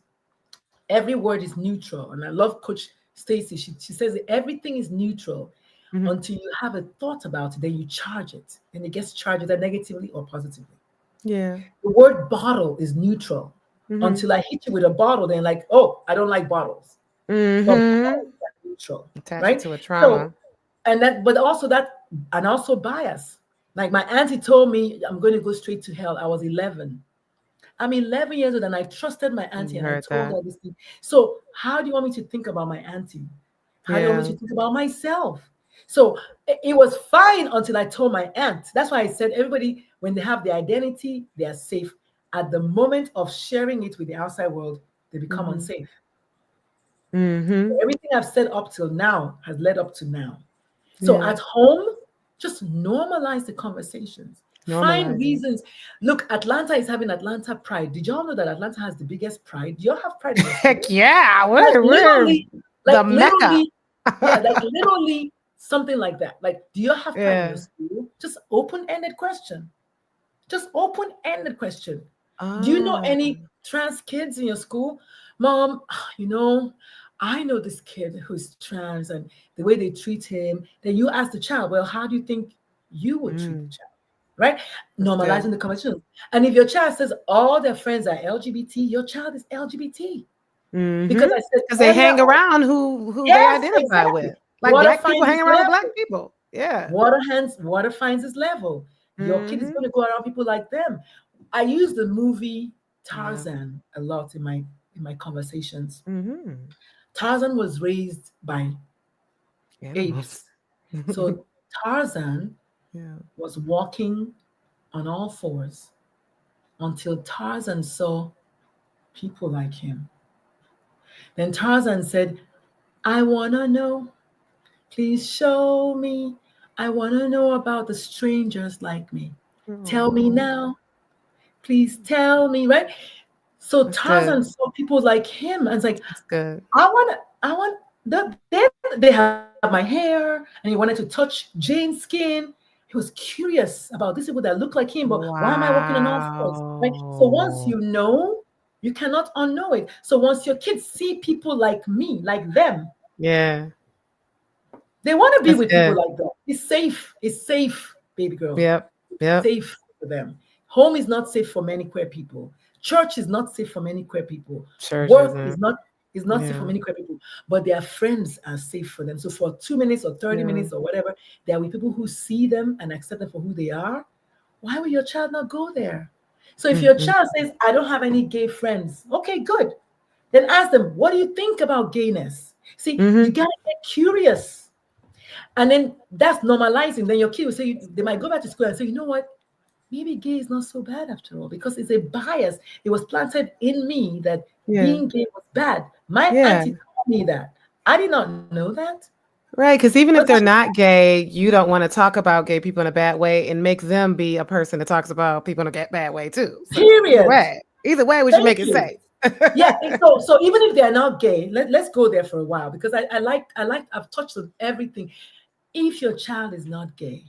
Every word is neutral. And I love Coach Stacy. She says that everything is neutral until you have a thought about it, then you charge it. And it gets charged either negatively or positively. Yeah. The word bottle is neutral. Until I hit you with a bottle, then like, oh, I don't like bottles. But bottles are neutral, right? To a trauma. So, but also bias. Like my auntie told me, I'm going to go straight to hell. I was 11. I'm 11 years old and I trusted my auntie and I told her this thing. So how do you want me to think about my auntie? How do you want me to think about myself? So it was fine until I told my aunt. That's why I said everybody, when they have their identity, they are safe. At the moment of sharing it with the outside world, they become unsafe. So everything I've said up till now has led up to now. So at home, just normalize the conversations. Find reasons. Look, Atlanta is having Atlanta Pride. Did y'all know that Atlanta has the biggest pride? Do y'all have pride? Heck yeah. Literally, the Mecca. Literally something like that. Like, do you have pride in your school? Just open-ended question. Just open-ended question. Do you know any trans kids in your school? Mom, I know this kid who's trans and the way they treat him. Then you ask the child, well, how do you think you would treat the child? Right? Normalizing the conversation. And if your child says all their friends are LGBT, your child is LGBT. Because I said they hang around who they identify with. Like Black people hang around with Black people. Yeah. Water finds its level. Your kid is going to go around people like them. I use the movie Tarzan a lot in my conversations. Tarzan was raised by apes. So Tarzan was walking on all fours until Tarzan saw people like him. Then Tarzan said, I want to know. Please show me. I want to know about the strangers like me. Tell me now. Please tell me, right? So Tarzan saw people like him and it's like, they have my hair, and he wanted to touch Jane's skin. He was curious about these people that look like him, but why am I walking on all fours? Right? So once you know, you cannot unknow it. So once your kids see people like me, like them, Yeah. They want to be That's with people good. like that. It's safe. It's safe, baby girl. Yep. It's Yep. safe for them. Home is not safe for many queer people. Church is not safe for many queer people. Church Work isn't. is not safe for Yeah. many queer people. But their friends are safe for them. So for 2 minutes or 30 Yeah. minutes or whatever, there are with people who see them and accept them for who they are. Why will your child not go there? So if your Mm-hmm. child says, I don't have any gay friends, okay, good. Then ask them, what do you think about gayness? See, you Mm-hmm. gotta get curious. And then that's normalizing. Then your kid will say, they might go back to school and say, you know what? Maybe gay is not so bad after all, because it's a bias. It was planted in me that Yeah. being gay was bad. My Yeah. auntie told me that. I did not know that. Right. Because even if But they're she, not gay, you don't want to talk about gay people in a bad way and make them be a person that talks about people in a bad way too. So period. either way, we should Thank make it you. safe. Yeah. So even if they're not gay, let's go there for a while, because I've touched on everything. If your child is not gay,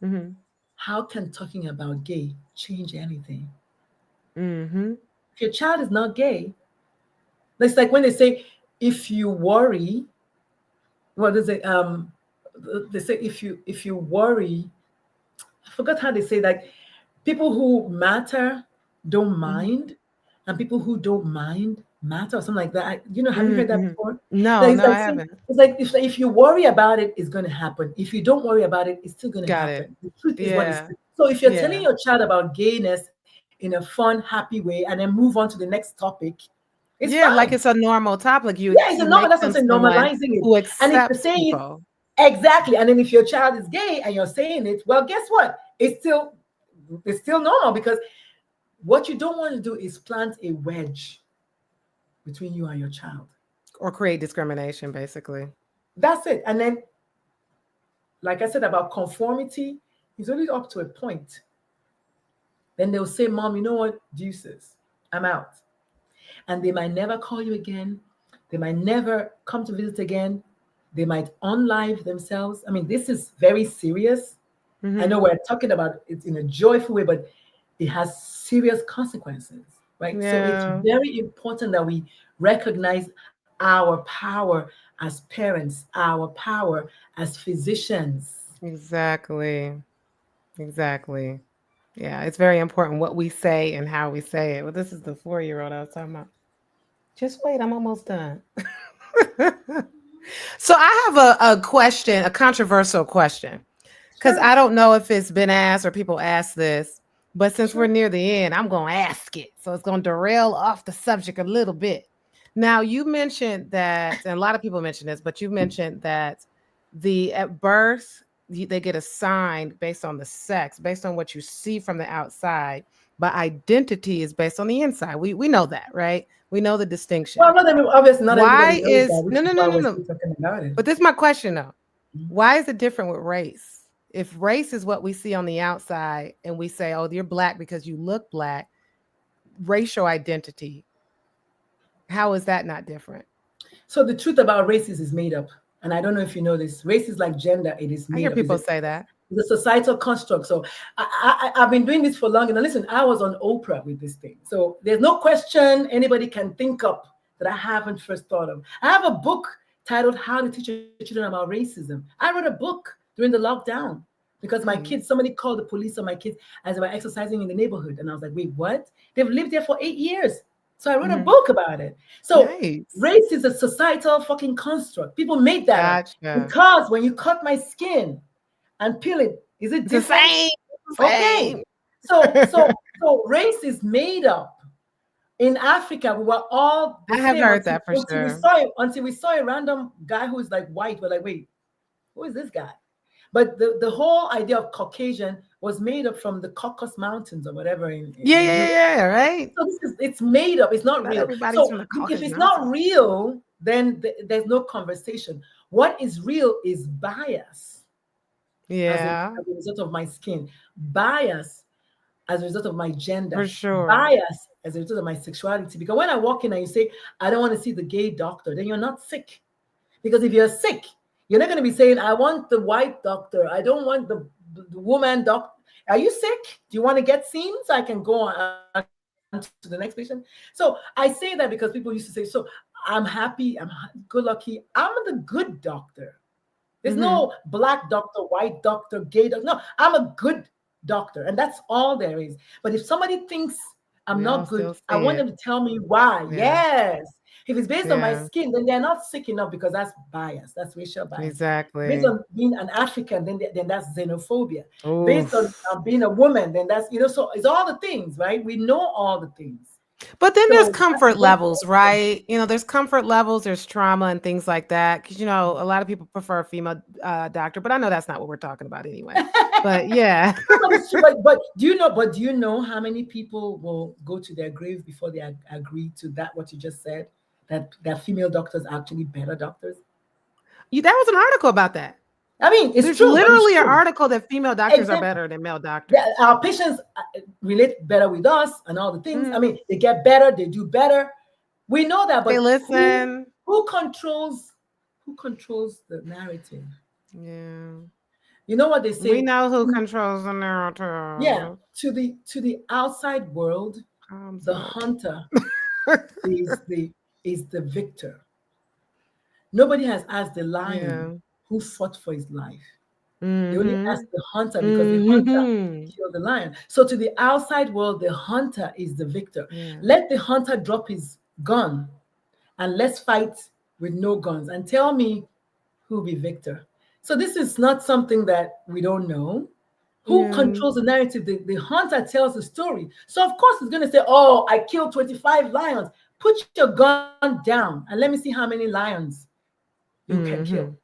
Mm-hmm. how can talking about gay change anything? Mm-hmm. If your child is not gay, it's like when they say, if you worry, what is it? They say if you worry, I forgot how they say that. People who matter don't Mm-hmm. mind, and people who don't mind matter, or something like that. Have you heard that Mm-hmm. before? No, Like, it's no, like I saying, haven't. it's like if you worry about it, it's going to happen. If you don't worry about it, it's still going to Got it. happen. The truth is what is Yeah. true. So if you're telling Yeah. your child about gayness in a fun, happy way, and then move on to the next topic, it's Yeah, like fine. it's a normal topic. Yeah, it's a You normal. make That's what I'm them saying. someone Normalizing it. who And if you're accepts saying it people. exactly, and then if your child is gay and you're saying it, well, guess what? It's still normal, because what you don't want to do is plant a wedge between you and your child. Or create discrimination, basically. That's it. And then, like I said about conformity, it's only up to a point. Then they'll say, Mom, you know what? Deuces, I'm out. And they might never call you again. They might never come to visit again. They might unlive themselves. I mean, this is very serious. I Mm-hmm. know we're talking about it in a joyful way, but it has serious consequences, right? So it's Yeah, very important that we recognize our power as parents, our power as physicians. exactly. Exactly. Yeah, it's very important what we say and how we say it. Well, this is the 4-year-old I was talking about. Just wait, I'm almost done. So I have a question, a controversial question, because Sure, I don't know if it's been asked or people ask this, but since we're sure. near the end, I'm going to ask it. So it's going to derail off the subject a little bit. Now, you mentioned that, and a lot of people mention this, but you mentioned that at birth, they get assigned based on the sex, based on what you see from the outside, but identity is based on the inside. We know that, right? We know the distinction. Well, obviously, not everybody Why knows that, is which no is no no why no we're no? still talking about it. But this is my question though. Mhm. Why is it different with race? If race is what we see on the outside and we say, oh, you're black because you look black, racial identity, how is that not different? So the truth about races is made up. And I don't know if you know this. Race is like gender, it is I hear made up. people say that. It's a societal construct. So I've been doing this for long. And listen, I was on Oprah with this thing. So there's no question anybody can think up that I haven't first thought of. I have a book titled How to Teach Your Children About Racism. I wrote a book during the lockdown because my Nice. kids, somebody called the police on my kids as they were exercising in the neighborhood. And I was like, wait, what? They've lived there for 8 years. So I wrote a Mhm. book about it. So Nice. race is a societal fucking construct. People made that up Gotcha. because when you cut my skin and peel it, is it It's the different? same. Okay. Same. So race is made up. In Africa, we were all the I have same heard that for until we sure. saw it, until we saw a random guy who is like white. We're like, wait, who is this guy? But the whole idea of Caucasian was made up from the Caucasus Mountains or whatever Yeah, in yeah, Europe. yeah, right? So it's made up. It's not Not real. everybody's So from the if Caucasus it's not Mountains. real, then there's no conversation. What is real is bias Yeah, as a result of my skin, bias as a result of my for gender, sure. bias as a result of my sexuality. Because when I walk in and you say, I don't want to see the gay doctor, then you're not sick. Because if you're sick, you're not going to be saying, I want the white doctor. I don't want the woman doctor. Are you sick? Do you want to get seen so I can go on? to the next patient. So I say that because people used to say, so I'm happy, good lucky. I'm the good doctor. There's no black doctor, white doctor, gay doctor. No, I'm a good doctor. And that's all there is. But if somebody thinks I'm not good, I want them to tell me why. Yeah. Yes. If it's based on my skin, then they're not sick enough because that's bias. That's racial bias. Exactly. Based on being an African, then that's xenophobia. Oof. Based on being a woman, then that's, so it's all the things, right? We know all the things. But then there's comfort levels, right? There's comfort levels, there's trauma and things like that. Because, a lot of people prefer a female doctor, but I know that's not what we're talking about anyway. But yeah. but do you know how many people will go to their grave before they agree to that, what you just said, that female doctors are actually better doctors? There was an article about that. I mean, there's true, literally an article that female doctors are better than male doctors. Yeah, our patients relate better with us and all the things. I mean, they get better, they do better. We know that, but they listen. Who controls the narrative? Yeah. You know what they say? We know who controls the narrative. Yeah. To the outside world, the hunter is the victor. Nobody has asked the lion who fought for his life. They only ask the hunter because the hunter killed the lion. So to the outside world, the hunter is the victor. Yeah. Let the hunter drop his gun and let's fight with no guns and tell me who will be victor. So this is not something that we don't know. Who controls the narrative? The hunter tells the story. So of course he's going to say, oh, I killed 25 lions. Put your gun down and let me see how many lions you can kill.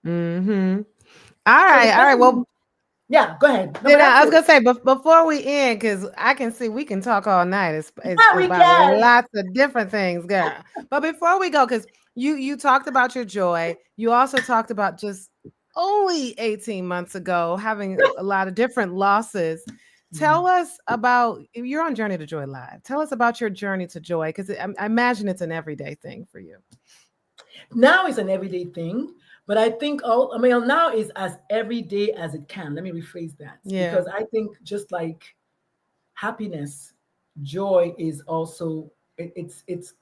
All right. Well, yeah, go ahead. No, I was gonna say, but before we end, because I can see we can talk all night. It's about lots of different things, girl. But before we go, because you talked about your joy, you also talked about just only 18 months ago having a lot of different losses. Tell us about, you're on Journey to Joy Live. Tell us about your journey to joy, because I imagine it's an everyday thing for you. Now it's an everyday thing, but I think now is as everyday as it can. Let me rephrase that. Yeah. Because I think just like happiness, joy is also, it's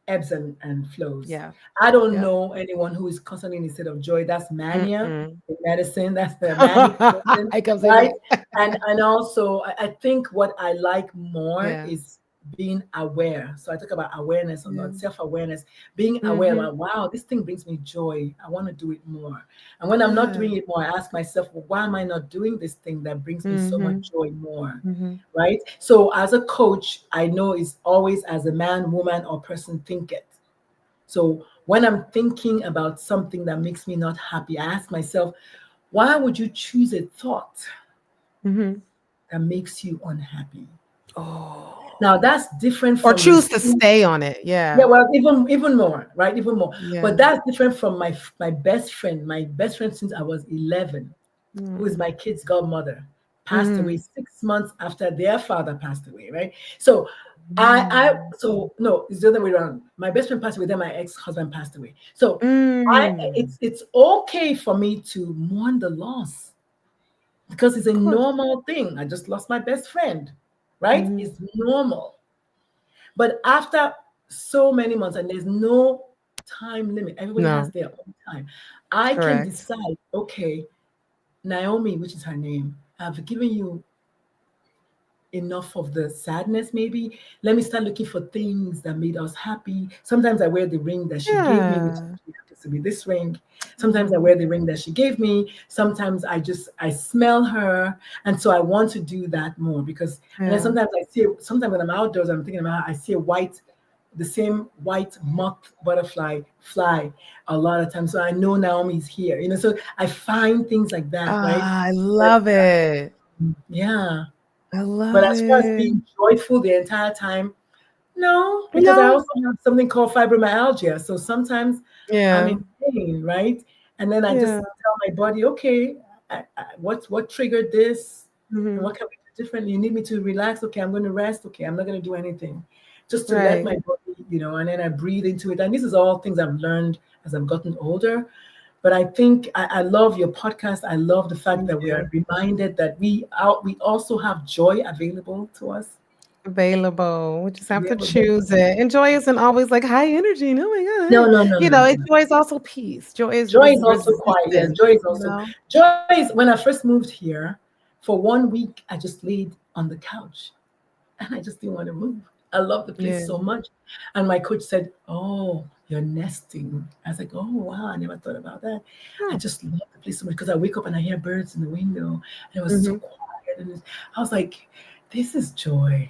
ebbs and flows. Yeah. I don't know anyone who is constantly in a state of joy. That's mania in medicine. That's the mania. Right? And also I think what I like more is being aware. So I talk about awareness a lot, self-awareness, being aware about, wow, this thing brings me joy. I want to do it more. And when I'm not doing it more, I ask myself, well, why am I not doing this thing that brings me so much joy more? Right? So as a coach, I know it's always as a man, woman, or person think it. So when I'm thinking about something that makes me not happy, I ask myself, why would you choose a thought that makes you unhappy? Oh. Now that's different from, or choose to stay on it. Yeah. Yeah. Well, even more, right? Even more. Yeah. But that's different from my best friend. My best friend since I was 11, who is my kid's godmother, passed away 6 months after their father passed away. Right. So no, it's the other way around. My best friend passed away, then my ex-husband passed away. So it's okay for me to mourn the loss because it's a normal thing. I just lost my best friend. Right? It's normal. But after so many months, and there's no time limit, everybody has their own time. I can decide, okay, Naomi, which is her name, I've given you enough of the sadness, maybe. Let me start looking for things that made us happy. Sometimes I wear the ring that she gave me, which happens to be this ring. Sometimes I wear the ring that she gave me. Sometimes I smell her. And so I want to do that more because and then sometimes when I'm outdoors, I'm thinking about, I see the same white moth butterfly fly a lot of times. So I know Naomi's here, so I find things like that, right? I love it. Yeah. I love it. But as far as being joyful the entire time, no, because I also have something called fibromyalgia. So sometimes I'm in pain, right? And then I just tell my body, okay, what triggered this? And what can we do differently? You need me to relax? Okay, I'm going to rest. Okay, I'm not going to do anything. Just to let my body, and then I breathe into it. And this is all things I've learned as I've gotten older. But I think I love your podcast. I love the fact that we are reminded that we also have joy available to us. available. We just have to Available. choose it. And joy isn't always like high energy. No, my No, God. no, no, no, no. Joy is also peace. Joy is Joy is also quiet. Yes, resistance, joy is you also know? joy is when I first moved here. For 1 week, I just laid on the couch and I just didn't want to move. I love the place Yeah. so much. And my coach said, "Oh, you're nesting." I was like, "Oh wow, I never thought about that." I Hmm. just love the place so much because I wake up and I hear birds in the window and it was so Mhm. quiet. And I was like, "This is joy."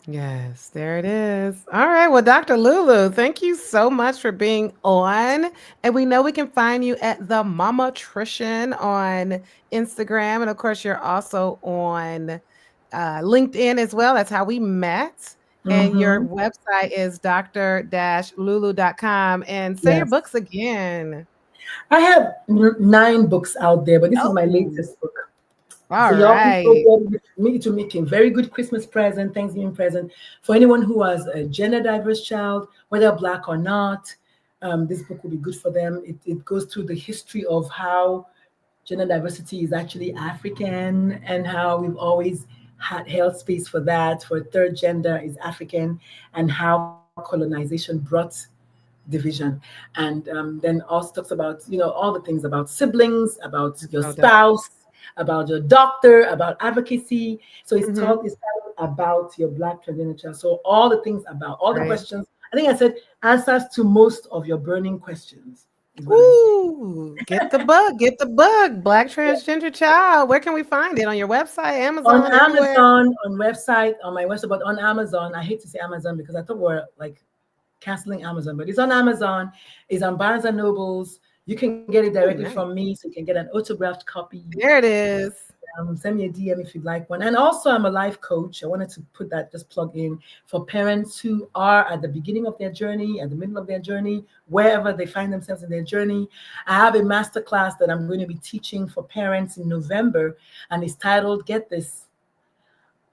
Yes, there it is. All right. Well, Dr. Lulu, thank you so much for being on. And we know we can find you at the Momatrician on Instagram. And of course, you're also on LinkedIn as well. That's how we met. And your Hmm. website is dr-lulu.com. And say your Yes. books again. I have 9 books out there, but this is my Oh, latest book. So all y'all please go right. get me to make a very good Christmas present, Thanksgiving present for anyone who has a gender diverse child, whether black or not. This book will be good for them. It goes through the history of how gender diversity is actually African and how we've always had held space for that. For a third gender is African, and how colonization brought division. And then also talks about all the things about siblings, about your So dope. spouse, about your doctor, about advocacy. So Hmm. it's titled about your black transgender child. So all the things about all the Right. questions. I think I said answers to most of your burning questions is what I said. Ooh, get the book, get the book. Black Transgender Child. Where can we find it? On your website, On Amazon, everywhere? Amazon, on website, on my website, but on Amazon. I hate to say Amazon because I thought we're like canceling Amazon, but it's on Amazon. It's on Barnes and Nobles. You can get it Ooh, directly nice. from me, so you can get an autographed copy. There it is. Send me a DM if you'd like one. And also, I'm a life coach. I wanted to put that just plug in for parents who are at the beginning of their journey, at the middle of their journey, wherever they find themselves in their journey. I have a masterclass that I'm going to be teaching for parents in November, and it's titled, get this,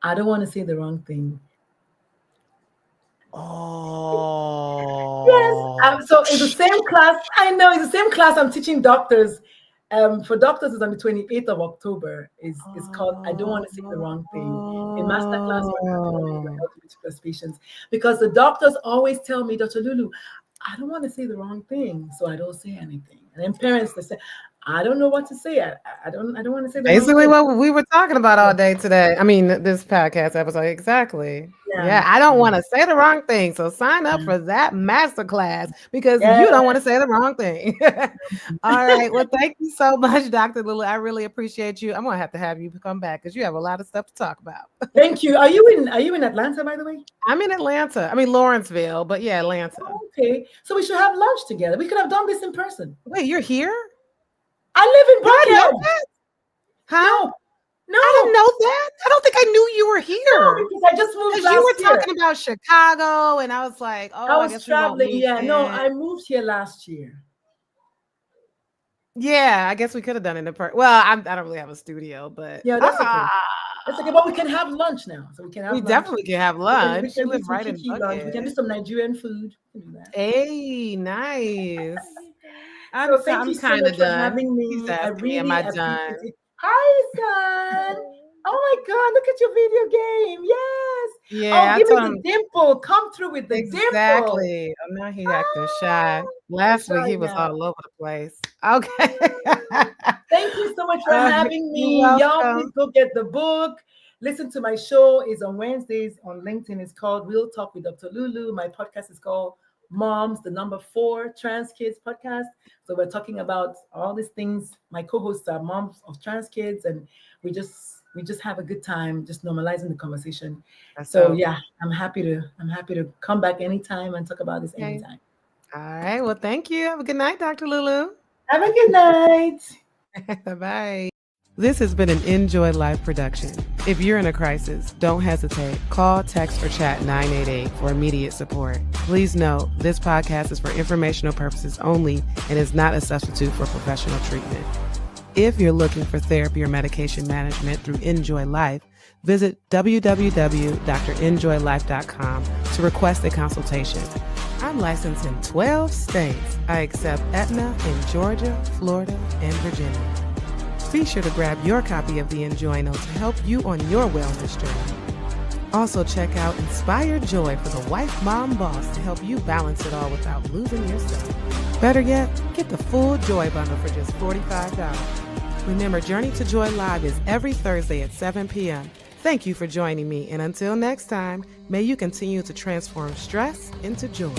I don't want to say the wrong thing. Yes. Oh. So it's the same class. I know it's the same class I'm teaching doctors. For doctors, it's on the 28th of October. Is called I don't want to say the wrong thing. A masterclass for Oh. LGBT plus patients. Because the doctors always tell me, Dr. Lulu, I don't want to say the wrong thing, so I don't say anything. And then parents they say, I don't know what to say. I don't want to say the wrong Basically thing. what we were talking about Yeah. all day today. I mean, this podcast episode. Exactly. Yeah. Yeah, I don't want to say the wrong thing. So sign up for that masterclass because Yeah. you don't want to say the wrong thing. All right. Well, thank you so much, Dr. Lulu. I really appreciate you. I'm gonna have to have you come back because you have a lot of stuff to talk about. Thank you. Are you in Atlanta, by the way? I'm in Atlanta. I mean Lawrenceville, but yeah, Atlanta. Okay. So we should have lunch together. We could have done this in person. Wait, you're here? I live in Did I know Buckhead. that? Huh? No, I didn't no, know that. I don't think I knew you were no, here. because I just moved Because you last were year. talking about Chicago, and I was like, I oh, I was guess we won't traveling. meet Yeah, no, then. I moved here last year. Yeah, I guess we could have done it in person. Well, I don't really have a studio, but Yeah, that's okay. That's okay. But we can have lunch now. So we can we have lunch. definitely can have We lunch. You can do live some right in Kiki lunch. We can do Buckhead. some Nigerian food. We can do that. Hey, nice. So thank I'm you so kind much of for done. having He's me. I asking me, am really I appreciate done? it. Hi, son. Oh my God, look at your video game. Yes. Oh, Yeah, I give me told the him dimple. Come through with the dimple. exactly. Oh, now he acting shy. Ah, I'm Last week shy he was now. all over the place. Okay. Thank you so much for having You're me. Y'all, please welcome. go get the book. Listen to my show. It's on Wednesdays on LinkedIn. It's called Real Talk with Dr. Lulu. My podcast is called Moms, the number 4 Trans Kids podcast. So we're talking about all these things. My co-hosts are moms of trans kids, and we just have a good time, just normalizing the conversation. That's So dope. yeah, I'm happy to come back anytime and talk about this Okay. anytime. All right. Well, thank you. Have a good night, Dr. Lulu. Have a good night. Bye. This has been an NJoy Life production. If you're in a crisis, don't hesitate. Call, text, or chat 988 for immediate support. Please note, this podcast is for informational purposes only and is not a substitute for professional treatment. If you're looking for therapy or medication management through NJoy Life, visit www.drnjoylife.com to request a consultation. I'm licensed in 12 states. I accept Aetna in Georgia, Florida, and Virginia. Be sure to grab your copy of the NJoy Note to help you on your wellness journey. Also, check out Inspired Joy for the wife, mom, boss to help you balance it all without losing yourself. Better yet, get the full Joy bundle for just $45. Remember, Journey to Joy Live is every Thursday at 7 p.m. Thank you for joining me, and until next time, may you continue to transform stress into joy.